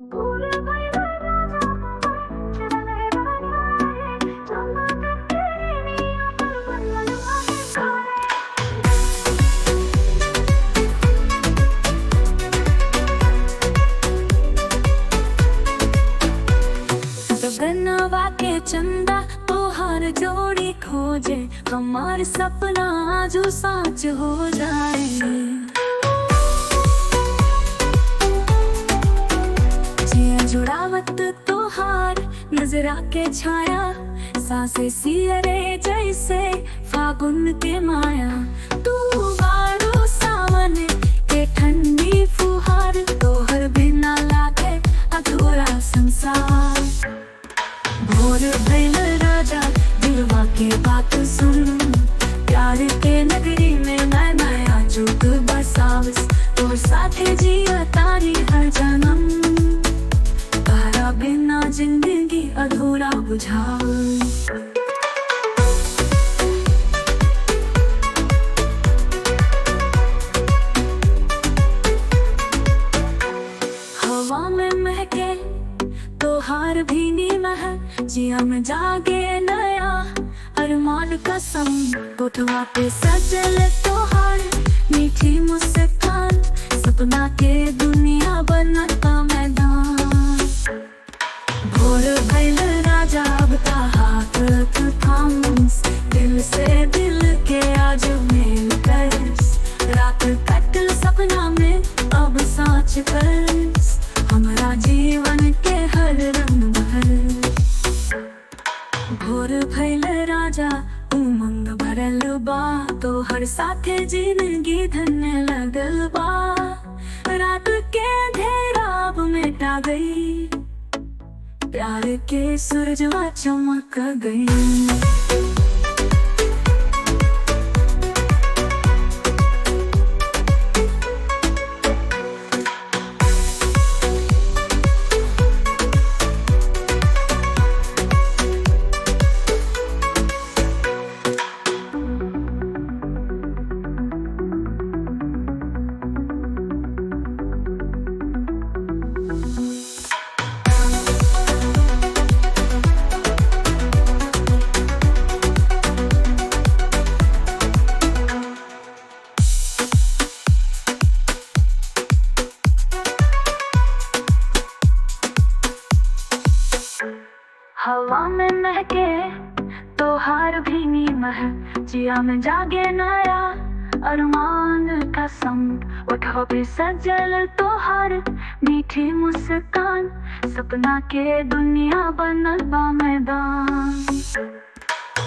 गगनवा के चंदा तोहार जोड़ी खोजे, हमार सपना आजू सच हो जाए। जिया जुड़ावत तोहार नजरा के छाया, सांसे सियरे जैसे फागुन के माया। तू बारो सावन के ठंडी फुहार, तोहर बिना लागे अधूरा संसार। भोर भइल राजा दिलवा के बात सुन, प्यार के नगरी में नया नया जुग बसावस। तोर साथे जिया तारी हर जन्म, तारा बिना जिंदगी अधूरा बुझावस। हवा में महके तोहार भीनी महक, जिया में जागे नया अरमान कसम। कोठवा पे सजल तोहार मीठी मुस्कान, सपना के दुनिया बनता मैदान। भोर भइल राजा अब हाथ थामस, दिल से दिल के आज मेल करस। रात कटल सपना में अब साँच करस, हमारा जीवन के हर रंग भर। भोर भइल राजा उमंग भरल बा, तोहर साथे जिंदगी धन्य लगल बा। रात के अंधेरा अब मिटा गई, प्यार के सूरजवा चमक गई। हवा में महके तोहार भीनी महक, जिया में जागे नया अरमान का संग। उठो भी सजल तोहार मीठी मुस्कान, सपना के दुनिया बनल बा मैदान।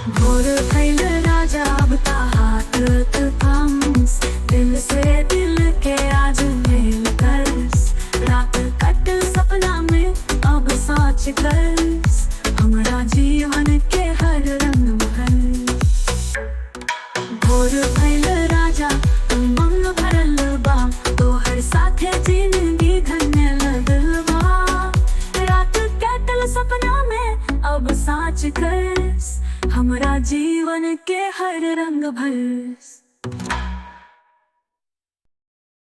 भोर भइल राजा अब हाथ थामस, दिल से दिल के आज मेल करस। रात कटल सपना में अब साँच करस, हमारा जीवन के हर रंग भर। भोर भइल राजा उमंग भरल बा, तोहर साथे जिंदगी धन्य लगल बा। रात कटल सपना में अब साँच करस, हमारा जीवन के हर रंग भर।